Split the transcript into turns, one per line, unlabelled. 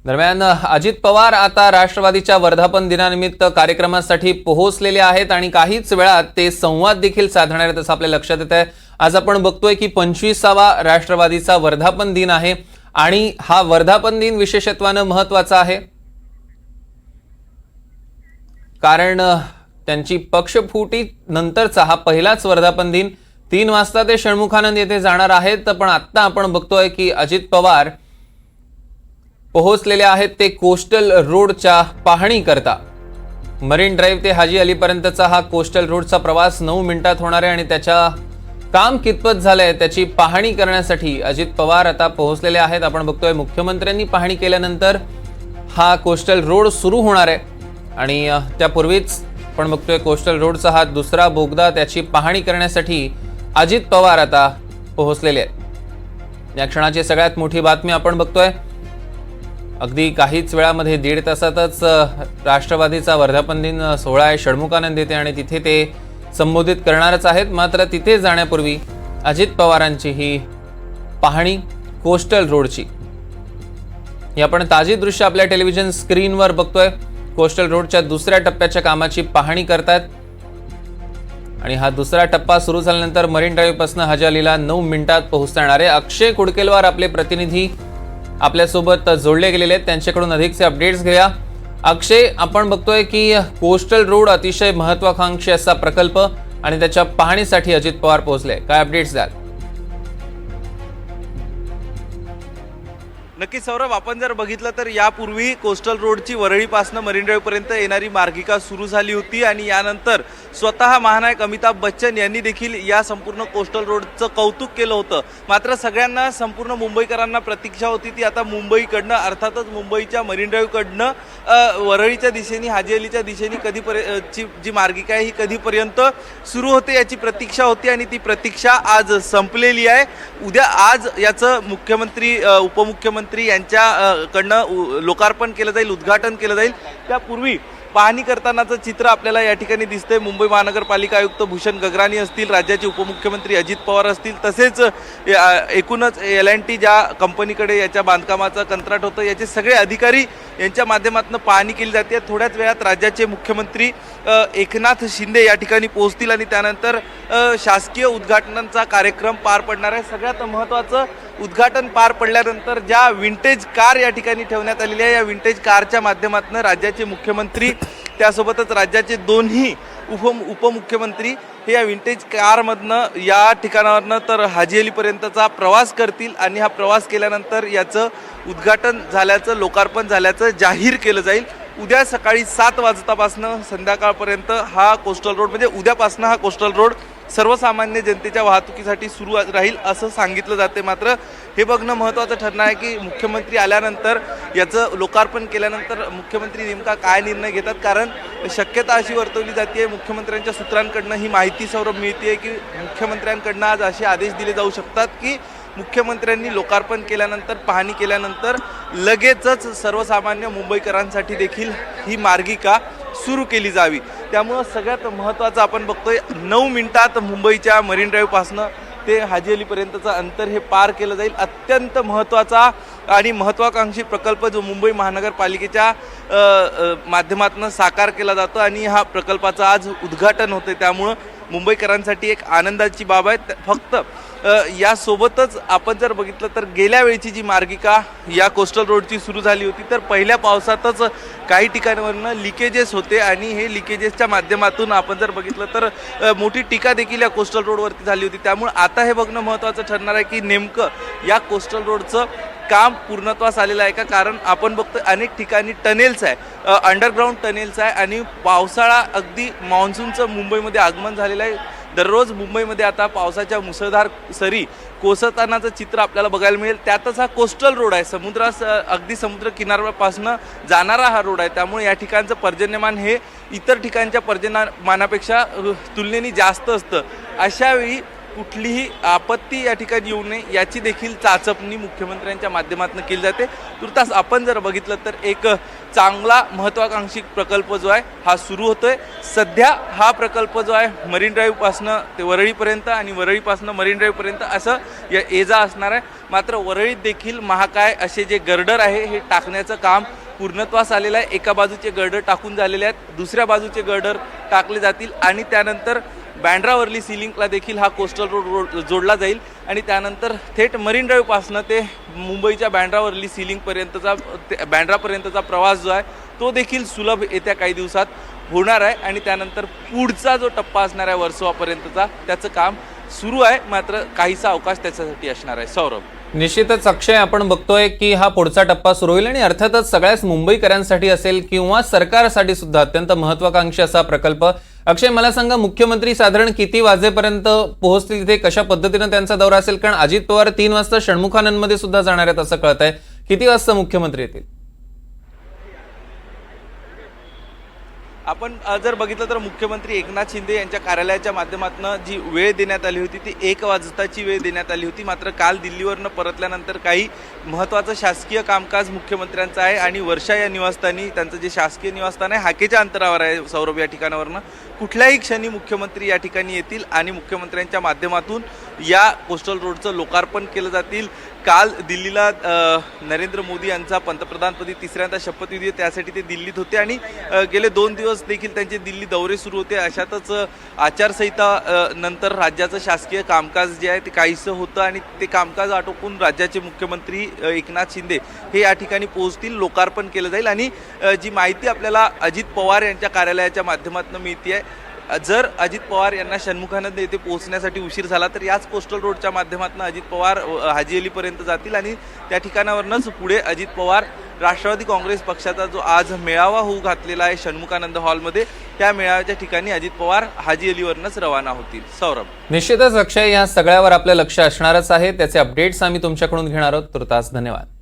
दरम्यान अजित पवार आता राष्ट्रवादीच्या वर्धापन दिनानिमित्त कार्यक्रमासाठी पोहोचलेले आहेत आणि काहीच वेळात ते संवाद देखील साधणार आहेत असं आपल्या लक्षात येत आहे। आज आपण बघतोय की 25वा राष्ट्रवादीचा वर्धापन दिन आहे आणि हा वर्धापन दिन विशेषत्वाने महत्त्वाचा आहे कारण त्यांची पक्षफुटी नंतरचा हा पहिलाच वर्धापन दिन 3 वाजता ते षण्मुखानंद येथे जाणार आहेत। पण आता आपण बघतोय की अजित पवार पोहोचलेले आहेत ते कोस्टल रोडच्या पाहणी करता। मरीन ड्राइव्ह ते हाजी अली पर्यंतचा हा कोस्टल रोडचा प्रवास 9 मिनिटात होणार आहे आणि त्याच्या काम कितपत झालंय त्याची पाहणी करण्यासाठी अजित पवार आता पोहोचलेले आहेत। आपण बघतोय मुख्यमंत्र्यांनी पाहणी केल्यानंतर हा कोस्टल रोड सुरू होणार आहे आणि त्यापूर्वीच आपण बघतोय कोस्टल रोडचा हा दुसरा बोगदा त्याची पाहणी करण्यासाठी अजित पवार आता पोहोचलेले आहेत। या क्षणाची सगळ्यात मोठी बातमी आपण बघतोय। अगदी काहीच वेळामध्ये 1.5 तासातच राष्ट्रवादीचा वर्धापन दिन सोहळा आहे षण्मुखानंद येथे आणि तिथे ते संबोधित करणारच आहेत। मात्र तिथे जाण्यापूर्वी अजित पवारांची ही पाहणी कोस्टल रोडची ही आपण ताजी दृश्य आपल्या टेलिव्हिजन स्क्रीनवर बघतोय। कोस्टल रोडच्या दुसऱ्या टप्प्याच्या कामाची पाहणी करतात आणि हा दुसरा टप्पा सुरू झाल्यानंतर मरीन ड्राइव्ह पासून हाजी अलीला 9 मिनिटात पोहोचता येणार आहे। अक्षय कुडकेलवार आपले प्रतिनिधी आपल्यासोबत जोडले गेलेले आहेत, त्यांच्याकडून अधिकचे अपडेट्स घेऊया। अक्षय, आपण बघतोय की कोस्टल रोड अतिशय महत्त्वाकांक्षी असा प्रकल्प आणि त्याच्या पाहणीसाठी अजित पवार पोहोचले, काय अपडेट्स द्याल?
नक्की सौरभ, आपण जर बघितलं तर यापूर्वी कोस्टल रोडची वरळीपासून मरीन ड्राइव्ह पर्यंत येणारी मार्गिका सुरू झाली होती आणि यानंतर स्वतः महानायक अमिताभ बच्चन यांनी देखील या संपूर्ण कोस्टल रोडचं कौतुक केलं होतं। मात्र सगळ्यांना, संपूर्ण मुंबईकरांना प्रतीक्षा होती ती आता मुंबईकडनं, अर्थातच मुंबईच्या मरीन ड्राइव्हकडनं वरळीच्या दिशेने, हाजी अलीच्या दिशेने जी मार्गिका आहे ही कधीपर्यंत सुरू होते याची प्रतीक्षा होती आणि ती प्रतीक्षा आज संपलेली आहे। उद्या आज याचं मुख्यमंत्री, उपमुख्यमंत्री यांच्याकडनं लोकार्पण केलं जाईल, उद्घाटन केलं जाईल। त्यापूर्वी पाहणी करतानाचं चित्र आपल्याला या ठिकाणी दिसतंय। मुंबई महानगरपालिका आयुक्त भूषण गगराणी असतील, राज्याचे उपमुख्यमंत्री अजित पवार असतील, तसेच एकूणच L&T ज्या कंपनीकडे याच्या बांधकामाचं कंत्राट होतं याचे सगळे अधिकारी यांच्या माध्यमातून पाहणी केली जाते। थोड्याच वेळात राज्याचे मुख्यमंत्री एकनाथ शिंदे या ठिकाणी पोहोचतील आणि त्यानंतर शासकीय उद्घाटनाचा कार्यक्रम पार पडणार आहे। सगळ्यात महत्त्वाचं, उद्घाटन पार पडल्यानंतर ज्या विंटेज कार या ठिकाणी ठेवण्यात आलेल्या आहे, या विंटेज कारच्या माध्यमातून राज्याचे मुख्यमंत्री त्यासोबतच राज्याचे दोन्ही उपमुख्यमंत्री हे या विंटेज कारमधनं या ठिकाणावरनं तर हाजी अलीपर्यंतचा प्रवास करतील आणि हा प्रवास केल्यानंतर याचं उद्घाटन झाल्याचं, लोकार्पण झाल्याचं जाहीर केलं जाईल। उद्या सकाळी 7 वाजतापासून संध्याकाळपर्यंत हा कोस्टल रोड, म्हणजे उद्यापासून हा कोस्टल रोड सर्वसामान्य जनतेच्या वाहतुकीसाठी सुरू राहील असं सांगितलं जाते। मात्र हे बघणं महत्त्वाचं ठरणार आहे की मुख्यमंत्री आल्यानंतर, याचं लोकार्पण केल्यानंतर मुख्यमंत्री नेमका काय निर्णय घेतात, कारण शक्यता अशी वर्तवली जाते, मुख्यमंत्र्यांच्या सूत्रांकडनं ही माहिती सौरभ मिळते की मुख्यमंत्र्यांकडनं आज असे आदेश दिले जाऊ शकतात की मुख्यमंत्र्यांनी लोकार्पण केल्यानंतर, पाहणी केल्यानंतर लगेचच सर्वसामान्य मुंबईकरांसाठी देखील ही मार्गिका सुरू केली जावी। त्यामुळं सगळ्यात महत्त्वाचं आपण बघतोय 9 मिनिटात मुंबईच्या मरीन ड्राइव्हपासून ते हाजी अलीपर्यंतचं अंतर हे पार केलं जाईल। अत्यंत महत्त्वाचा आणि महत्त्वाकांक्षी प्रकल्प जो मुंबई महानगरपालिकेच्या माध्यमातून साकार केला जातो आणि हा प्रकल्पाचं आज उद्घाटन होते। त्यामुळं मुंबईकरांसाठी एक आनंदाची बाब आहे। फक्त यासोबतच आपण जर बघितलं तर गेल्या वेळची जी मार्गिका या कोस्टल रोडची सुरू झाली होती तर पहिल्या पावसातच काही ठिकाणावरनं लिकेजेस होते आणि हे लिकेजेसच्या माध्यमातून आपण जर बघितलं तर मोठी टीका देखील या कोस्टल रोडवरती झाली होती। त्यामुळे आता हे बघणं महत्त्वाचं ठरणार आहे की नेमकं या कोस्टल रोडचं काम पूर्णत्वास आलेलं आहे का, कारण आपण बघतो अनेक ठिकाणी टनेल्स आहे, अंडरग्राऊंड टनेल्स आहे आणि पावसाळा, अगदी मान्सूनचं मुंबईमध्ये आगमन झालेलं आहे। दररोज मुंबईमध्ये आता पावसाच्या मुसळधार सरी कोसळतानाचं चित्र आपल्याला बघायला मिळेल। त्यातच हा कोस्टल रोड आहे, अगदी समुद्र किनाऱ्यापासून जाणारा हा रोड आहे। त्यामुळे या ठिकाणचं पर्जन्यमान हे इतर ठिकाणच्या पर्जन्यमानापेक्षा तुलनेने जास्त असतं। अशावेळी कुठलीही आपत्ती या ठिकाणी येऊ नये याची देखील चाचपणी मुख्यमंत्र्यांच्या माध्यमातून केली जाते. तुर्तास आपण जर बघितलं तर एक चांगला महत्त्वाकांक्षी प्रकल्प जो आहे हा सुरू होतोय. सध्या हा प्रकल्प जो आहे मरीन ड्राईव्हपासनं ते वरळीपर्यंत आणि वरळीपासनं मरीन ड्राईव्हपर्यंत असं ये जा असणार आहे. मात्र वरळीत देखील महाकाय असे जे गर्डर आहे हे टाकण्याचं काम पूर्णत्वास आलेलं आहे. एका बाजूचे गर्डर टाकून झालेले आहेत, दुसऱ्या बाजूचे गर्डर टाकले जातील आणि त्यानंतर बँड्रावर्ली सीलिंगला देखील हा कोस्टल रोड जोडला जाईल आणि त्यानंतर थेट मरीन ड्राईव्हपासनं ते मुंबईच्या बँड्रावर्ली सीलिंगपर्यंतचा बँड्रापर्यंतचा प्रवास जो आहे तो देखील सुलभ येत्या काही दिवसात होणार आहे आणि त्यानंतर पुढचा जो टप्पा असणार आहे वर्सोवापर्यंतचा त्याचं काम सुरू आहे. मात्र काहीसा अवकाश त्याच्यासाठी असणार आहे. सौरभ,
निश्चितच अक्षय, आपण बघतोय की हा पुढचा टप्पा सुरू होईल आणि अर्थातच सगळ्याच मुंबईकरांसाठी असेल किंवा सरकारसाठी सुद्धा अत्यंत महत्वाकांक्षी असा प्रकल्प. अक्षय, मला सांगा, मुख्यमंत्री साधारण किती वाजेपर्यंत पोहोचतील इथे, कशा पद्धतीने त्यांचा दौरा असेल? कारण अजित पवार 3 वाजता षण्मुखानंदमध्ये सुद्धा जाणार आहेत असं कळत आहे. किती वाजता मुख्यमंत्री येतील?
आपण जर बघितलं तर मुख्यमंत्री एकनाथ शिंदे यांच्या कार्यालयाच्या माध्यमातून जी वेळ देण्यात आली होती ती 1 वाजताची वेळ देण्यात आली होती. मात्र काल दिल्लीवरनं परतल्यानंतर काही महत्त्वाचं शासकीय कामकाज मुख्यमंत्र्यांचं आहे आणि वर्षा या निवासस्थानी त्यांचं जे शासकीय निवासस्थान आहे हाकेच्या अंतरावर आहे. सौरभ, या ठिकाणावरनं कुठल्याही क्षणी मुख्यमंत्री या ठिकाणी येतील आणि मुख्यमंत्र्यांच्या माध्यमातून या कोस्टल रोडचं लोकार्पण केलं जातील. काल दिल्लीला नरेंद्र मोदी यांचा पंतप्रधानपदी तिसऱ्यांदा शपथविधी आहे, त्यासाठी ते दिल्लीत होते आणि गेले 2 दिवस देखील त्यांचे दिल्ली दौरे सुरू होते. अशातच आचारसंहिता नंतर राज्याचं शासकीय कामकाज जे आहे ते काहीसं होतं आणि ते कामकाज आटोपून राज्याचे मुख्यमंत्री एकनाथ शिंदे हे या ठिकाणी पोहोचतील, लोकार्पण केलं जाईल. आणि जी माहिती आपल्याला अजित पवार यांच्या कार्यालयाच्या माध्यमातून मिळते आहे, जर अजित पवार यांना षण्मुखानंद येथे पोहोचण्यासाठी उशीर झाला तर याच कोस्टल रोडच्या माध्यमातून अजित पवार हाजी अलीपर्यंत जातील आणि त्या ठिकाणावरनंच पुढे अजित पवार राष्ट्रवादी काँग्रेस पक्षाचा जो आज मेळावा होऊ घातलेला आहे षण्मुखानंद हॉलमध्ये, त्या मेळाव्याच्या ठिकाणी अजित पवार हाजी अलीवरनंच रवाना होतील. सौरभ,
निश्चितच अक्षय, या सगळ्यावर आपलं लक्ष असणारच आहे. त्याचे अपडेट्स आम्ही तुमच्याकडून घेणार आहोत. तुर्तास धन्यवाद.